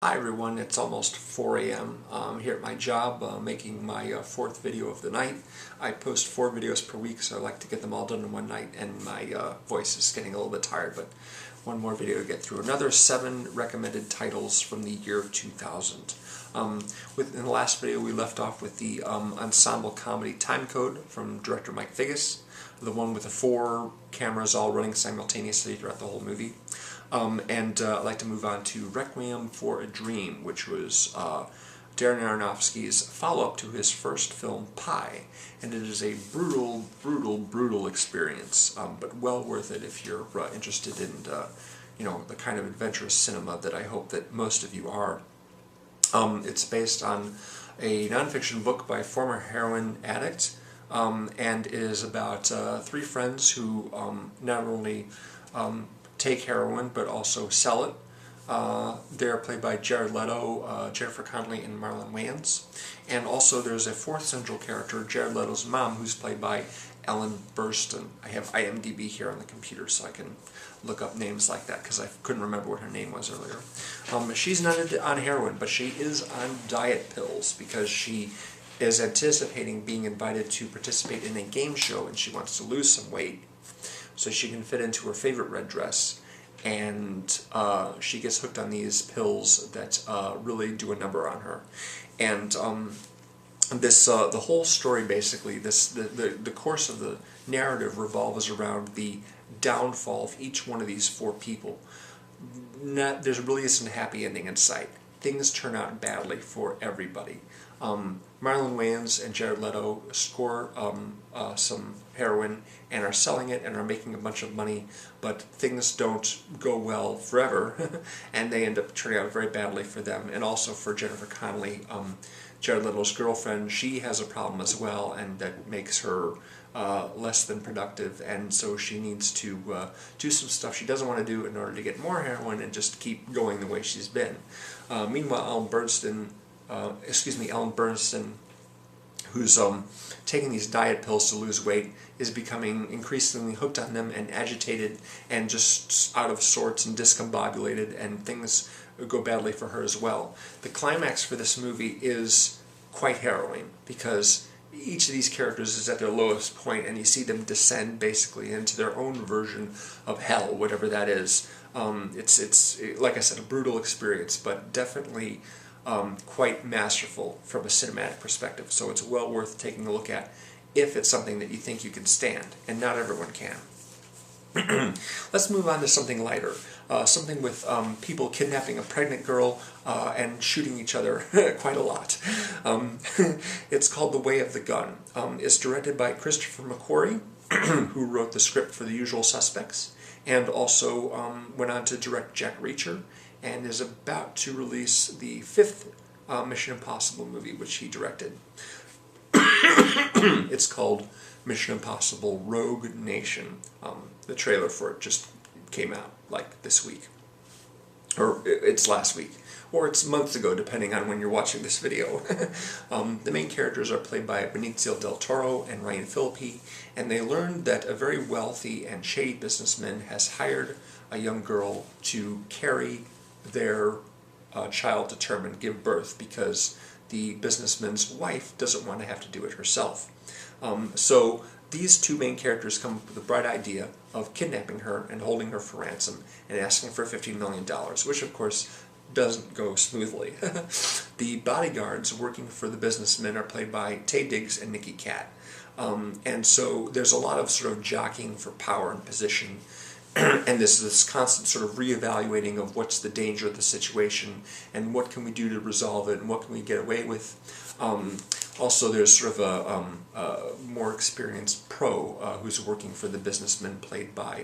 Hi everyone, it's almost 4 a.m. I'm here at my job making my fourth video of the night. I post 4 videos per week, so I like to get them all done in one night, and my voice is getting a little bit tired, but one more video to get through. Another 7 recommended titles from the year 2000. In the last video we left off with the ensemble comedy Time Code from director Mike Figgis, the one with the 4 cameras all running simultaneously throughout the whole movie. I'd like to move on to Requiem for a Dream, which was Darren Aronofsky's follow-up to his first film, Pi. And it is a brutal, brutal, brutal experience, but well worth it if you're interested in the kind of adventurous cinema that I hope that most of you are. It's based on a nonfiction book by a former heroin addict, and it is about 3 friends who not only take heroin but also sell it. They're played by Jared Leto, Jennifer Connelly, and Marlon Wayans. And also there's a 4th central character, Jared Leto's mom, who's played by Ellen Burstyn. I have IMDb here on the computer so I can look up names like that because I couldn't remember what her name was earlier. She's not on heroin, but she is on diet pills because she is anticipating being invited to participate in a game show, and she wants to lose some weight so she can fit into her favorite red dress, and she gets hooked on these pills that really do a number on her. And the whole story basically, the course of the narrative revolves around the downfall of each one of these 4 people. There really isn't a happy ending in sight. Things turn out badly for everybody. Marlon Wayans and Jared Leto score some heroin and are selling it and are making a bunch of money, but things don't go well forever, and they end up turning out very badly for them. And also for Jennifer Connelly, Jared Leto's girlfriend, she has a problem as well, and that makes her less than productive, and so she needs to do some stuff she doesn't want to do in order to get more heroin and just keep going the way she's been. Meanwhile, Ellen Burstyn, who's taking these diet pills to lose weight, is becoming increasingly hooked on them and agitated and just out of sorts and discombobulated, and things go badly for her as well. The climax for this movie is quite harrowing because each of these characters is at their lowest point, and you see them descend basically into their own version of hell, whatever that is. It's like I said, a brutal experience, but definitely quite masterful from a cinematic perspective. So it's well worth taking a look at if it's something that you think you can stand, and not everyone can. Let's move on to something lighter. Something with people kidnapping a pregnant girl and shooting each other quite a lot. It's called The Way of the Gun. It's directed by Christopher McQuarrie, who wrote the script for The Usual Suspects, and also went on to direct Jack Reacher, and is about to release the 5th Mission Impossible movie, which he directed. It's called Mission Impossible Rogue Nation. The trailer for it just came out like this week, or it's last week, or it's months ago depending on when you're watching this video. The main characters are played by Benicio del Toro and Ryan Phillippe, and they learned that a very wealthy and shady businessman has hired a young girl to carry their child to term and give birth because the businessman's wife doesn't want to have to do it herself. So these 2 main characters come up with the bright idea of kidnapping her and holding her for ransom and asking for $15 million, which of course doesn't go smoothly. The bodyguards working for the businessmen are played by Taye Diggs and Nikki Katt. And so there's a lot of sort of jockeying for power and position, and this constant sort of reevaluating of what's the danger of the situation and what can we do to resolve it and what can we get away with. Also, there's sort of a more experienced pro who's working for the businessman, played by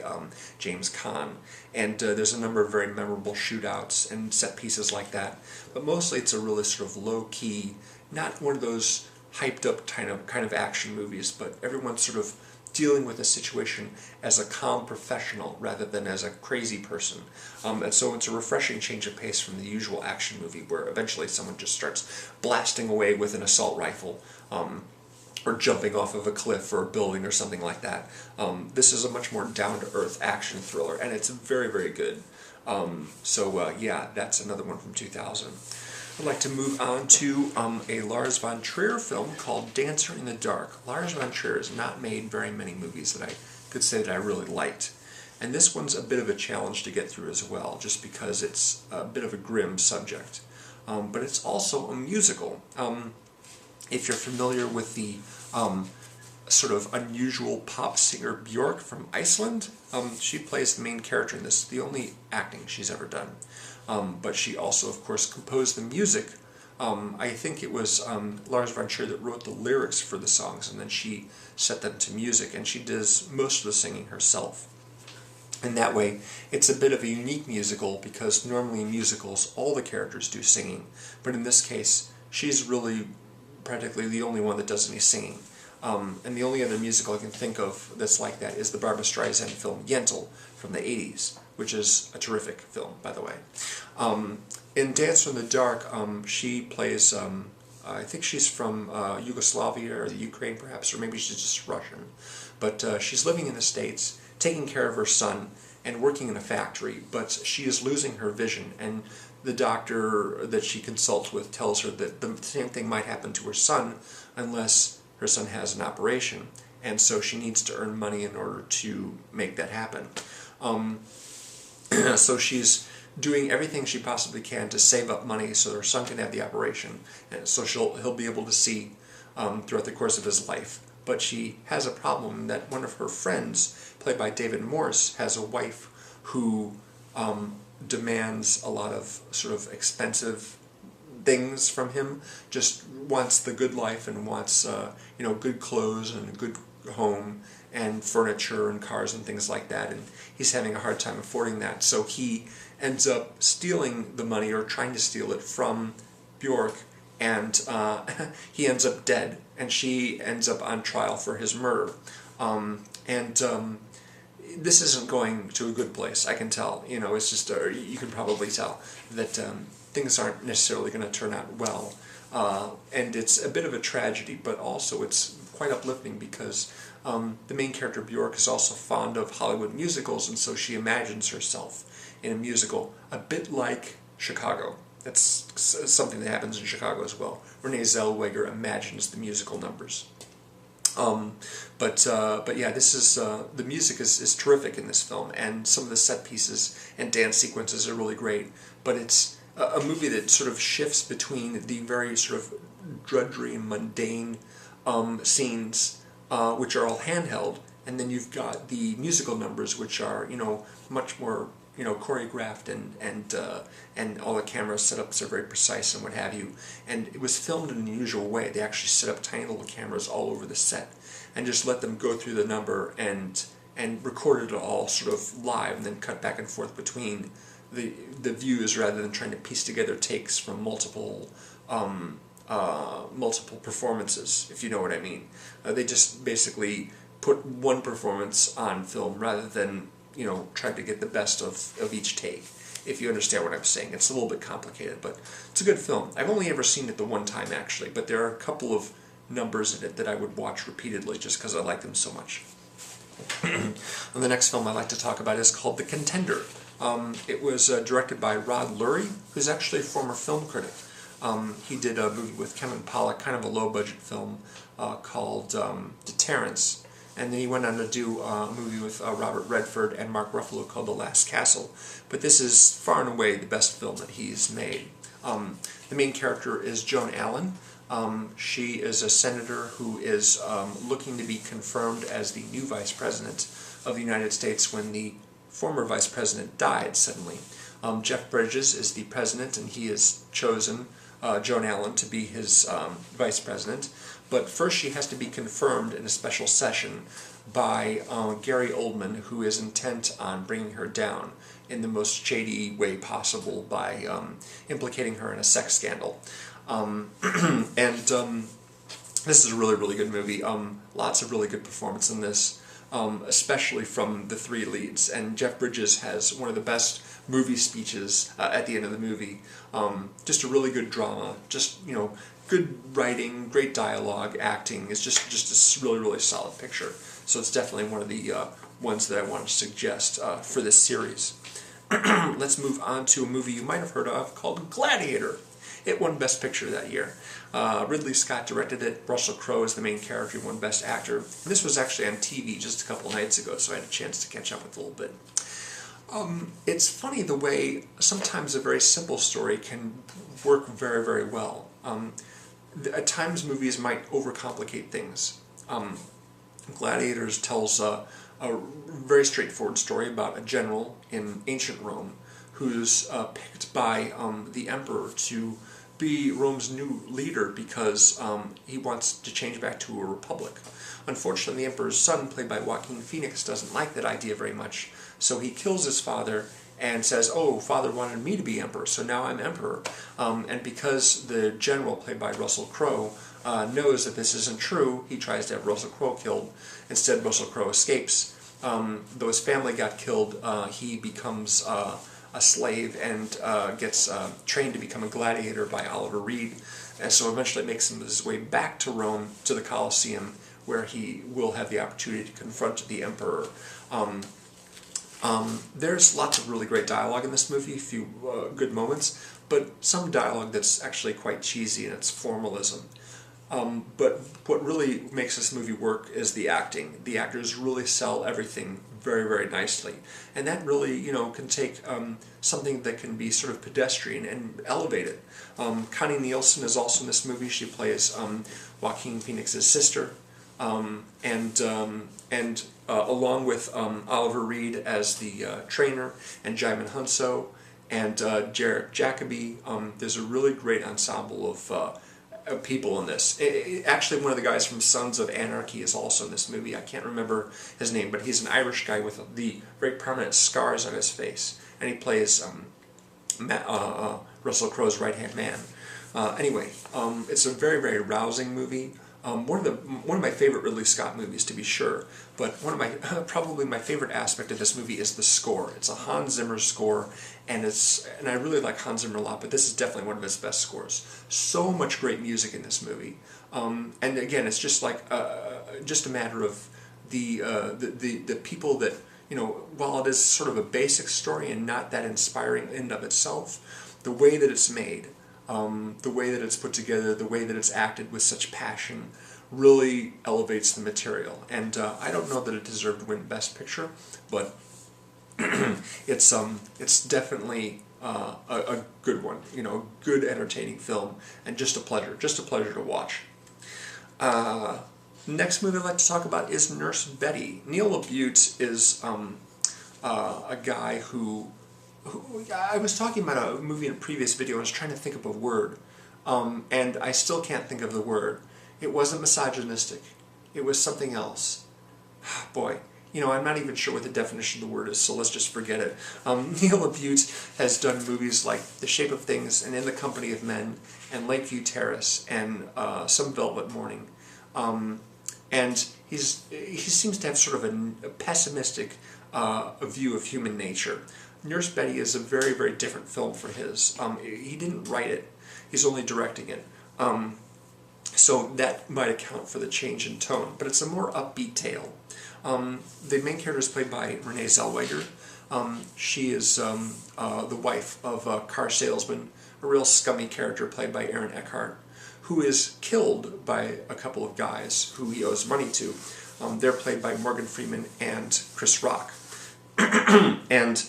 James Caan. And there's a number of very memorable shootouts and set pieces like that. But mostly it's a really sort of low-key, not one of those hyped-up kind of action movies, but everyone's sort of dealing with a situation as a calm professional rather than as a crazy person. And so it's a refreshing change of pace from the usual action movie where eventually someone just starts blasting away with an assault rifle, or jumping off of a cliff or a building or something like that. This is a much more down-to-earth action thriller, and it's very, very good. Yeah, that's another one from 2000. I'd like to move on to a Lars von Trier film called Dancer in the Dark. Lars von Trier has not made very many movies that I could say that I really liked. And this one's a bit of a challenge to get through as well, just because it's a bit of a grim subject. But it's also a musical. If you're familiar with the sort of unusual pop singer Björk from Iceland, she plays the main character in this, the only acting she's ever done. But she also, of course, composed the music. I think it was Lars von Trier that wrote the lyrics for the songs, and then she set them to music, and she does most of the singing herself. And that way, it's a bit of a unique musical, because normally in musicals, all the characters do singing. But in this case, she's really practically the only one that does any singing. And the only other musical I can think of that's like that is the Barbra Streisand film Yentl from the 80s, which is a terrific film, by the way. In Dancer in the Dark, she plays, I think she's from Yugoslavia or the Ukraine perhaps, or maybe she's just Russian. But she's living in the States, taking care of her son, and working in a factory, but she is losing her vision, and the doctor that she consults with tells her that the same thing might happen to her son unless her son has an operation, and so she needs to earn money in order to make that happen. So she's doing everything she possibly can to save up money so her son can have the operation, and so he'll be able to see throughout the course of his life. But she has a problem that one of her friends, played by David Morse, has a wife who demands a lot of sort of expensive things from him, just wants the good life and wants good clothes and a good home and furniture and cars and things like that, and he's having a hard time affording that, so he ends up stealing the money or trying to steal it from Björk, and he ends up dead, and she ends up on trial for his murder. This isn't going to a good place, I can tell. It's just, you can probably tell that things aren't necessarily going to turn out well. And it's a bit of a tragedy, but also it's quite uplifting because the main character, Björk, is also fond of Hollywood musicals, and so she imagines herself in a musical, a bit like Chicago. That's something that happens in Chicago as well. Renee Zellweger imagines the musical numbers. But yeah, this is the music is terrific in this film, and some of the set pieces and dance sequences are really great. But it's a movie that sort of shifts between the very sort of drudgery and mundane scenes, which are all handheld, and then you've got the musical numbers, which are much more choreographed, and all the camera setups are very precise and what have you. And it was filmed in an unusual way. They actually set up tiny little cameras all over the set and just let them go through the number and recorded it all sort of live, and then cut back and forth between the views rather than trying to piece together takes from multiple performances, if you know what I mean. They just basically put one performance on film rather than try to get the best of each take, if you understand what I'm saying. It's a little bit complicated, but it's a good film. I've only ever seen it the one time, actually, but there are a couple of numbers in it that I would watch repeatedly just because I like them so much. And the next film I'd like to talk about is called The Contender. It was directed by Rod Lurie, who's actually a former film critic. He did a movie with Kevin Pollak, kind of a low-budget film called Deterrence. And then he went on to do a movie with Robert Redford and Mark Ruffalo called The Last Castle. But this is far and away the best film that he's made. The main character is Joan Allen. She is a senator who is looking to be confirmed as the new vice president of the United States when the former vice president died suddenly. Jeff Bridges is the president, and he has chosen Joan Allen to be his vice president. But first she has to be confirmed in a special session by Gary Oldman, who is intent on bringing her down in the most shady way possible by implicating her in a sex scandal. This is a really, really good movie. Lots of really good performance in this, especially from the three leads. And Jeff Bridges has one of the best movie speeches at the end of the movie. Just a really good drama. Just, good writing, great dialogue, acting. It's just a really, really solid picture. So it's definitely one of the ones that I want to suggest for this series. let's move on to a movie you might have heard of called Gladiator. It won Best Picture that year. Ridley Scott directed it. Russell Crowe is the main character. He won Best Actor. And this was actually on TV just a couple nights ago, so I had a chance to catch up with it a little bit. It's funny the way sometimes a very simple story can work very, very well. At times movies might overcomplicate things. Gladiators tells a very straightforward story about a general in ancient Rome who's picked by the emperor to be Rome's new leader because he wants to change back to a republic. Unfortunately, the emperor's son, played by Joaquin Phoenix, doesn't like that idea very much, so he kills his father and says, "Oh, father wanted me to be emperor, so now I'm emperor." And because the general, played by Russell Crowe, knows that this isn't true, he tries to have Russell Crowe killed. Instead, Russell Crowe escapes. Though his family got killed, he becomes a slave and gets trained to become a gladiator by Oliver Reed. And so eventually makes his way back to Rome, to the Colosseum, where he will have the opportunity to confront the emperor. There's lots of really great dialogue in this movie, a few good moments, but some dialogue that's actually quite cheesy in its formalism. But what really makes this movie work is the acting. The actors really sell everything very, very nicely. And that really, can take something that can be sort of pedestrian and elevate it. Connie Nielsen is also in this movie. She plays Joaquin Phoenix's sister. And along with Oliver Reed as the trainer, and Jaimin Hunso, and Jarek Jacobi, there's a really great ensemble of people in this. Actually, one of the guys from Sons of Anarchy is also in this movie. I can't remember his name, but he's an Irish guy with the very prominent scars on his face, and he plays Russell Crowe's right-hand man. Anyway, it's a very, very rousing movie. One of my favorite Ridley Scott movies, to be sure. But one of my probably my favorite aspect of this movie is the score. It's a Hans Zimmer score, and I really like Hans Zimmer a lot. But this is definitely one of his best scores. So much great music in this movie, and again, it's just like just a matter of the people that While it is sort of a basic story and not that inspiring in and of itself, the way that it's made. The way that it's put together, the way that it's acted with such passion, really elevates the material. And I don't know that it deserved to win Best Picture, but it's definitely a good one. A good, entertaining film, and just a pleasure to watch. Next movie I'd like to talk about is Nurse Betty. Neil LaBute is a guy who I was talking about a movie in a previous video. I was trying to think of a word, and I still can't think of the word. It wasn't misogynistic. It was something else. Boy, I'm not even sure what the definition of the word is, so let's just forget it. Neil LaBute has done movies like The Shape of Things and In the Company of Men and Lakeview Terrace and Some Velvet Morning. And he seems to have sort of a pessimistic view of human nature. Nurse Betty is a very, very different film for his. He didn't write it. He's only directing it. So that might account for the change in tone. But it's a more upbeat tale. The main character is played by Renee Zellweger. She is the wife of a car salesman, a real scummy character played by Aaron Eckhart, who is killed by a couple of guys who he owes money to. They're played by Morgan Freeman and Chris Rock. And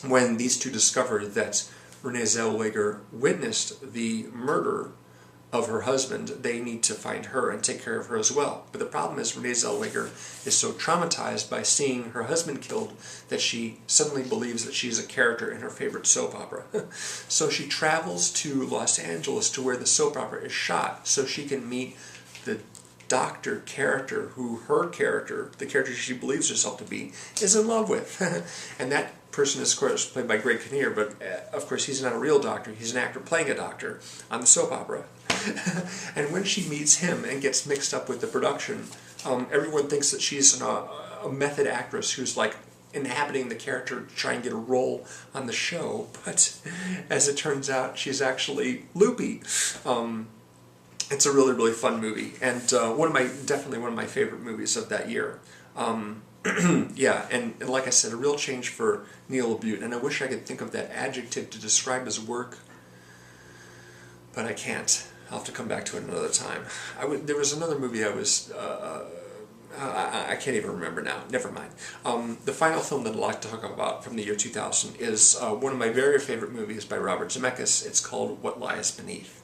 when these two discover that Renee Zellweger witnessed the murder of her husband, they need to find her and take care of her as well. But the problem is Renee Zellweger is so traumatized by seeing her husband killed that she suddenly believes that she's a character in her favorite soap opera. So she travels to Los Angeles to where the soap opera is shot so she can meet the doctor character who her character, the character she believes herself to be, is in love with. And that person is, of course, played by Greg Kinnear, but of course he's not a real doctor. He's an actor playing a doctor on the soap opera. And when she meets him and gets mixed up with the production, everyone thinks that she's a method actress who's like inhabiting the character to try and get a role on the show. But as it turns out, she's actually loopy. It's a really, really fun movie, and definitely one of my favorite movies of that year. Yeah, and like I said, a real change for Neil LaBute, and I wish I could think of that adjective to describe his work, but I can't. I'll have to come back to it another time. There was another movie I can't even remember now. Never mind. The final film that I'd like to talk about from the year 2000 is one of my very favorite movies by Robert Zemeckis. It's called What Lies Beneath.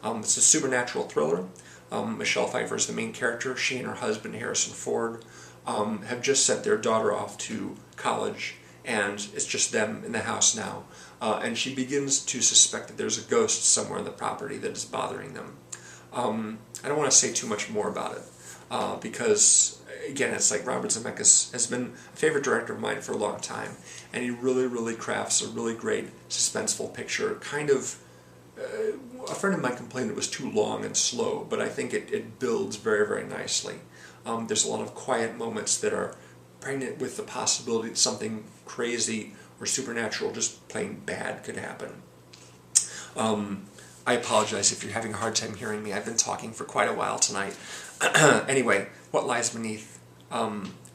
It's a supernatural thriller. Michelle Pfeiffer is the main character. She and her husband, Harrison Ford, have just sent their daughter off to college, and it's just them in the house now. And she begins to suspect that there's a ghost somewhere on the property that is bothering them. I don't want to say too much more about it, because, again, it's like Robert Zemeckis has been a favorite director of mine for a long time, and he really, really crafts a really great suspenseful picture. Kind of, a friend of mine complained it was too long and slow, but I think it builds very, very nicely. There's a lot of quiet moments that are pregnant with the possibility that something crazy or supernatural, just plain bad, could happen. I apologize if you're having a hard time hearing me. I've been talking for quite a while tonight. Anyway, What Lies Beneath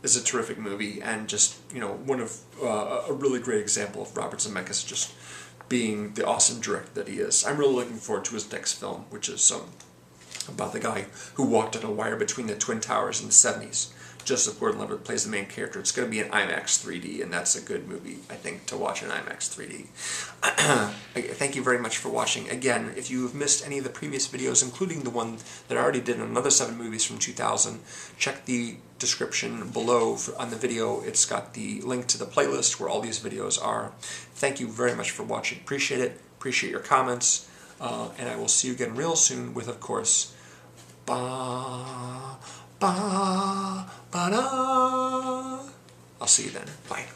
is a terrific movie, and just, one of a really great example of Robert Zemeckis just being the awesome director that he is. I'm really looking forward to his next film, which is about the guy who walked on a wire between the Twin Towers in the 70s. Joseph Gordon-Levitt plays the main character. It's going to be in IMAX 3D, and that's a good movie, I think, to watch in IMAX 3D. Thank you very much for watching. Again, if you have missed any of the previous videos, including the one that I already did on another 7 movies from 2000, check the description below on the video. It's got the link to the playlist where all these videos are. Thank you very much for watching. Appreciate it. Appreciate your comments. And I will see you again real soon with, of course, ba ba ba da. I'll see you then. Bye.